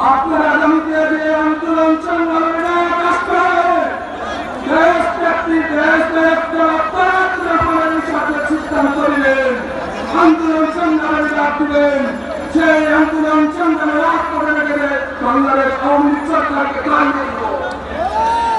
আপনারা জানতে যে আন্দোলন সংগ্রামের কাজ করে দেশ ব্যক্তি দেশ সাথে সিস্টেম করিলেন আন্দোলন সংগ্রামের ডাক দিলেন সেই আন্দোলন সংগ্রামের রাগ করে বাংলাদেশ আওয়ামী লীগ সরকারকে